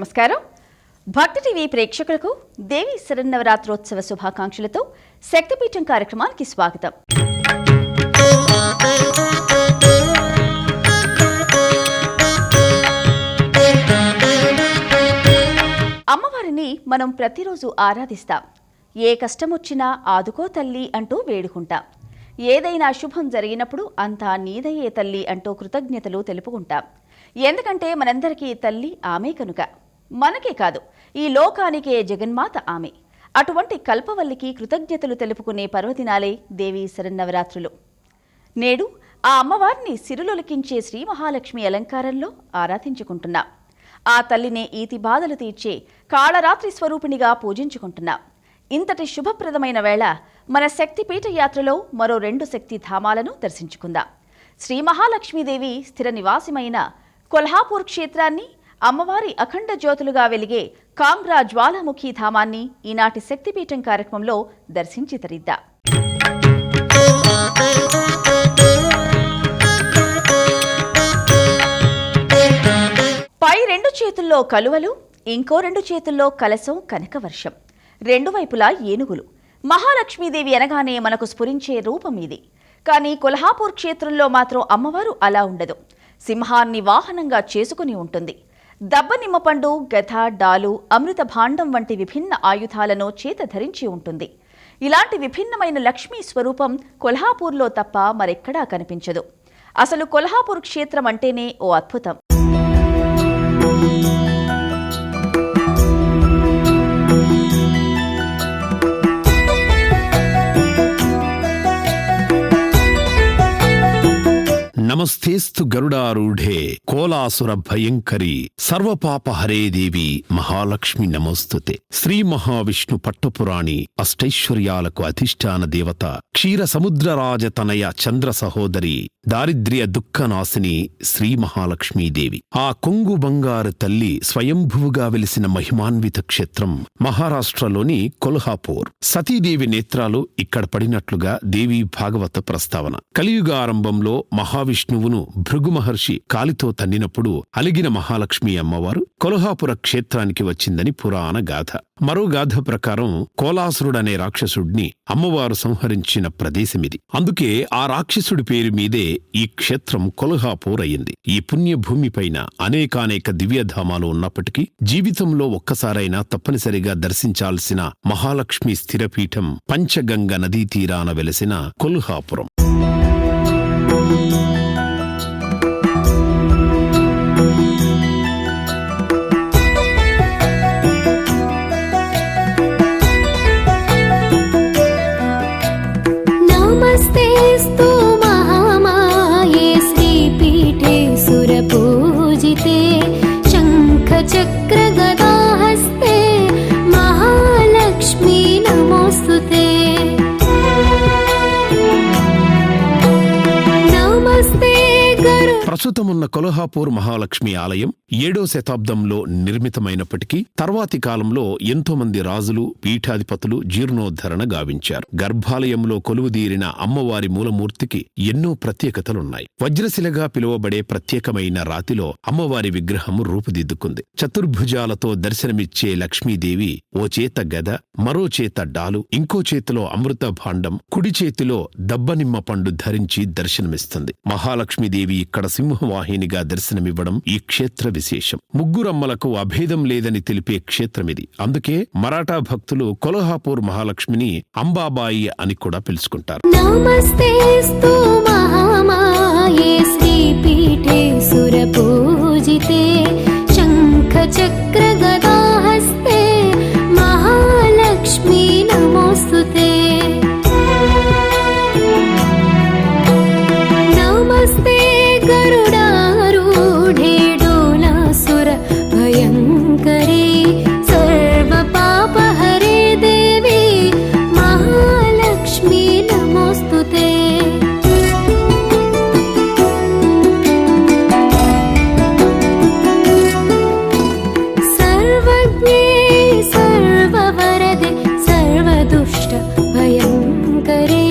నమస్కారం. భక్తి టీవీ ప్రేక్షకులకు దేవి శరన్నవరాత్రోత్సవ శుభాకాంక్షలతో శక్తిపీఠం కార్యక్రమానికి స్వాగతం. అమ్మవారిని మనం ప్రతిరోజు ఆరాధిస్తాం. ఏ కష్టమొచ్చినా ఆదుకో తల్లి అంటూ వేడుకుంటాం. ఏదైనా శుభం జరిగినప్పుడు అంతా నీదయ్యే తల్లి అంటూ కృతజ్ఞతలు తెలుపుకుంటాం. ఎందుకంటే మనందరికీ తల్లి ఆమె కనుక. మనకే కాదు, ఈ లోకానికే జగన్మాత ఆమె. అటువంటి కల్పవల్లికి కృతజ్ఞతలు తెలుపుకునే పర్వదినాలే దేవీ శరన్నవరాత్రులు. నేడు ఆ అమ్మవారిని సిరులొలికించే శ్రీ మహాలక్ష్మి అలంకారంలో ఆరాధించుకుంటున్నాం. ఆ తల్లినే ఈతి బాధలు తీర్చే కాళరాత్రి స్వరూపిణిగా పూజించుకుంటున్నాం. ఇంతటి శుభప్రదమైన వేళ మన శక్తిపీఠ యాత్రలో మరో 2 శక్తి ధామాలను దర్శించుకుందాం. శ్రీ మహాలక్ష్మీదేవి స్థిర నివాసమైన కొల్హాపూర్ క్షేత్రాన్ని, అమ్మవారి అఖండ జ్యోతులుగా వెలిగే కాంగ్రా జ్వాలాముఖి ధామాన్ని ఈనాటి శక్తిపీఠం కార్యక్రమంలో దర్శించి తరిద్దాం. పై 2 చేతుల్లో కలువలు, ఇంకో 2 చేతుల్లో కలశం, కనకవర్షం, 2 వైపులా ఏనుగులు. మహాలక్ష్మీదేవి అనగానే మనకు స్ఫురించే రూపం ఇది. కానీ కొల్హాపూర్ క్షేత్రంలో మాత్రం అమ్మవారు అలా ఉండదు. సింహాన్ని వాహనంగా చేసుకుని ఉంటుంది. దబ్బ నిమ్మపండు, గథ, డాలు, అమృత భాండం వంటి విభిన్న ఆయుధాలను చేత ధరించి ఉంటుంది. ఇలాంటి విభిన్నమైన లక్ష్మీ స్వరూపం కొల్హాపూర్లో తప్ప మరెక్కడా కనిపించదు. అసలు కొల్హాపూర్ క్షేత్రం అంటేనే ఓ అద్భుతం. నమస్తేస్తు గరుడారూఢే కోలాసుర భయంకరి సర్వపాపహరే దేవి మహాలక్ష్మి నమోస్తుతే. శ్రీ మహావిష్ణు పట్టపురాణి, అష్టైశ్వర్యాలకు అధిష్టాన దేవత, క్షీర సముద్రరాజతనయ చంద్ర సహోదరి, దారిద్ర్య దుఃఖనాశిని శ్రీ మహాలక్ష్మీదేవి. ఆ కొంగు బంగారు తల్లి స్వయంభువుగా వెలిసిన మహిమాన్విత క్షేత్రం మహారాష్ట్రలోని కొల్హాపూర్. సతీదేవి నేత్రాలు ఇక్కడ పడినట్లుగా దేవీ భాగవత ప్రస్తావన. కలియుగారంభంలో మహావిష్ణువును భృగు మహర్షి కాలితో తన్నినప్పుడు అలిగిన మహాలక్ష్మి అమ్మవారు కొల్హాపుర క్షేత్రానికి వచ్చిందని పురాణ గాథ. మరో గాథ ప్రకారం కోలాసురుడనే రాక్షసుడిని అమ్మవారు సంహరించిన ప్రదేశమిది. అందుకే ఆ రాక్షసుడి పేరు మీదే ఈ క్షేత్రం కొల్హాపూర్ అయింది. ఈ పుణ్యభూమిపైన అనేకానేక దివ్యధామాలు ఉన్నప్పటికీ జీవితంలో ఒక్కసారైనా తప్పనిసరిగా దర్శించాల్సిన మహాలక్ష్మి స్థిరపీఠం పంచగంగ నదీ తీరాన వెలసిన కొల్హాపురం. ప్రస్తుతమున్న కొల్హాపూర్ మహాలక్ష్మి ఆలయం 7వ శతాబ్దంలో నిర్మితమైనప్పటికీ తర్వాతి కాలంలో ఎంతో మంది రాజులు, పీఠాధిపతులు జీర్ణోద్ధరణ గావించారు. గర్భాలయంలో కొలువుదీరిన అమ్మవారి మూలమూర్తికి ఎన్నో ప్రత్యేకతలున్నాయి. వజ్రశిలగా పిలువబడే ప్రత్యేకమైన రాతిలో అమ్మవారి విగ్రహము రూపుదిద్దుకుంది. చతుర్భుజాలతో దర్శనమిచ్చే లక్ష్మీదేవి ఓ చేత గద, మరో చేత డాలు, ఇంకో చేతిలో అమృత భాండం, కుడి చేతిలో దబ్బనిమ్మ పండు ధరించి దర్శనమిస్తుంది. మహాలక్ష్మీదేవి ఇక్కడ సింహవాహినిగా దర్శనమివ్వడం ఈ క్షేత్ర విశేషం. ముగ్గురమ్మలకు అభేదం లేదని తెలిపే క్షేత్రమిది. అందుకే మరాఠా భక్తులు కొల్హాపూర్ మహాలక్ష్మిని అంబాబాయి అని కూడా పిలుచుకుంటారు. నమస్తేస్తు మహామాయే శ్రీపీఠే సురపూజితే శంఖ చక్ర గదాహస్తే మహాలక్ష్మి నమోస్తుతే. నమస్తే గరుడారూఢే డోలాసుర భయంకరీ సర్వపాపహరే దేవి మహాలక్ష్మి నమోస్తుతే. సర్వజ్ఞే సర్వవరదే సర్వదుష్ట భయంకరీ.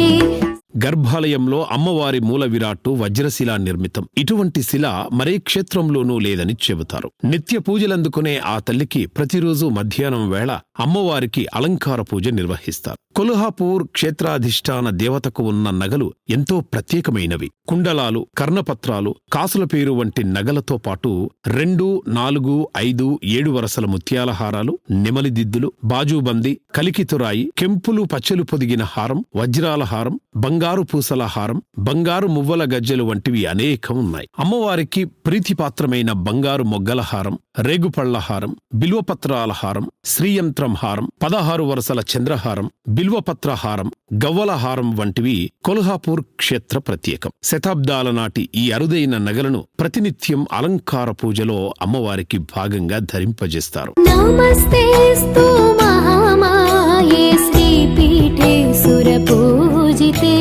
గర్భాలయంలో అమ్మవారి మూల విరాట్టు వజ్రశిలా నిర్మితం. ఇటువంటి శిల మరే క్షేత్రంలోనూ లేదని చెబుతారు. నిత్య పూజలందుకునే ఆ తల్లికి ప్రతిరోజు మధ్యాహ్నం వేళ అమ్మవారికి అలంకార పూజ నిర్వహిస్తారు. కొల్హాపూర్ క్షేత్రాధిష్టాన దేవతకు ఉన్న నగలు ఎంతో ప్రత్యేకమైనవి. కుండలాలు, కర్ణపత్రాలు, కాసుల పేరు వంటి నగలతో పాటు 2, 4, 5, 7 వరసల ముత్యాల హారాలు, నెమలిదిద్దులు, బాజూబంది, కలికితురాయి, కెంపులు పచ్చలు పొదిగిన హారం, వజ్రాల హారం, బంగారు పూసల హారం, బంగారు మువ్వల గజ్జెలు వంటివి అనేకం ఉన్నాయి. అమ్మవారికి ప్రీతిపాత్రమైన బంగారు మొగ్గల హారం, రేగుపళ్ల హారం, బిల్వపత్రాల హారం, శ్రీయంత్రం హారం, 16 వరసల చంద్రహారం, బిల్వపత్ర హారం, గవ్వల హారం వంటివి కొల్హాపూర్ క్షేత్ర ప్రత్యేకం. శతాబ్దాల నాటి ఈ అరుదైన నగలను ప్రతినిత్యం అలంకార పూజలో అమ్మవారికి భాగంగా ధరింపజేస్తారు. నమస్తేస్తు మహామాయే శ్రీపీఠే సురపూజితే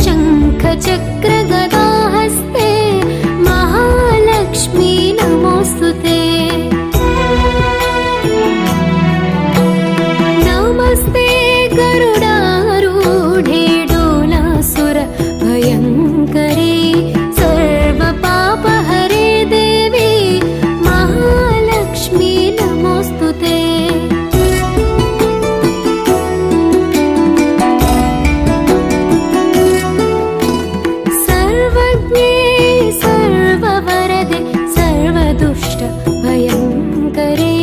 శంఖ చక్ర గదాహస్తే మహాలక్ష్మీ నమోస్తుతే. నమస్తే గరుడారూఢే డోలాసుర భయంకరే సర్వ పాపహరే దేవి మహాలక్ష్మీ నమోస్తుతే. సర్వజ్ఞే సర్వవరదే సర్వదుష్ట భయంకరే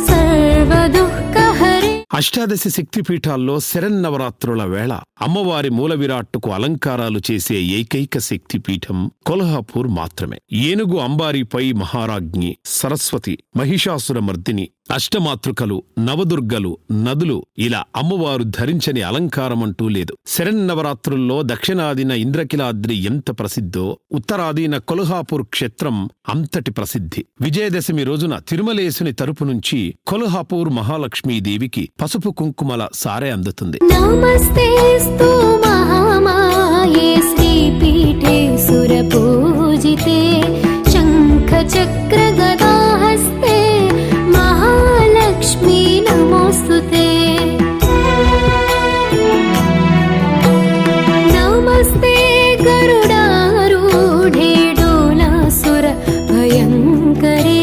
సర్వదుఃఖహరే. అష్టాదశ శక్తిపీఠాల్లో శరన్నవరాత్రుల వేళ అమ్మవారి మూల విరాట్టుకు అలంకారాలు చేసే ఏకైక శక్తిపీఠం కొల్హాపూర్ మాత్రమే. ఏనుగు అంబారీపై మహారాజ్ఞి, సరస్వతి, మహిషాసురమర్దిని, అష్టమాతృకలు, నవదుర్గలు, నదులు, ఇలా అమ్మవారు ధరించని అలంకారమంటూ లేదు. శరన్నవరాత్రుల్లో దక్షిణాదిన ఇంద్రకిలాద్రి ఎంత ప్రసిద్ధో ఉత్తరాదిన కొల్హాపూర్ క్షేత్రం అంతటి ప్రసిద్ధి. విజయదశమి రోజున తిరుమలేశుని తరపు నుంచి కొల్హాపూర్ మహాలక్ష్మీదేవికి పసుపు కుంకుమల సారె అందుతుంది. నమస్తేస్తు మహామాయే శ్రీపీఠే సురపూజితే శంఖ చక్ర గదాహస్తే మహాలక్ష్మీ నమోస్తుతే. నమస్తే గరుడారూఢే డోలాసుర భయంకరే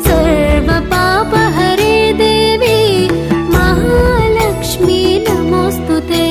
సర్వ పాపహరే దేవి మహాలక్ష్మీ నమోస్తుతే.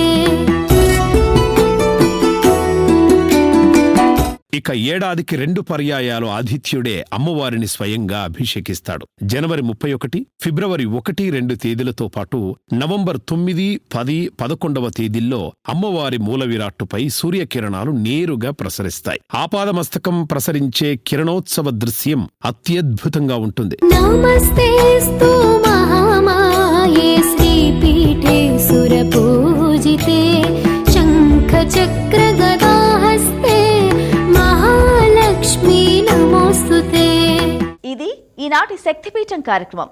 ఇక ఏడాదికి 2 పర్యాయాలు ఆదిత్యుడే అమ్మవారిని స్వయంగా అభిషేకిస్తాడు. జనవరి 31, ఫిబ్రవరి 1, 2 తేదీలతో పాటు నవంబర్ 9, 10, 11వ తేదీల్లో అమ్మవారి మూల విరాట్టుపై సూర్యకిరణాలు నేరుగా ప్రసరిస్తాయి. ఆపాదమస్తకం ప్రసరించే కిరణోత్సవ దృశ్యం అత్యద్భుతంగా ఉంటుంది. నమస్తేస్తు మహామాయే శ్రీపీఠే సురపూజితే శంఖ చక్ర గదాహస్తే మహాలక్ష్మీ నమోస్తుతే. ఇది ఈనాటి శక్తిపీఠం కార్యక్రమం.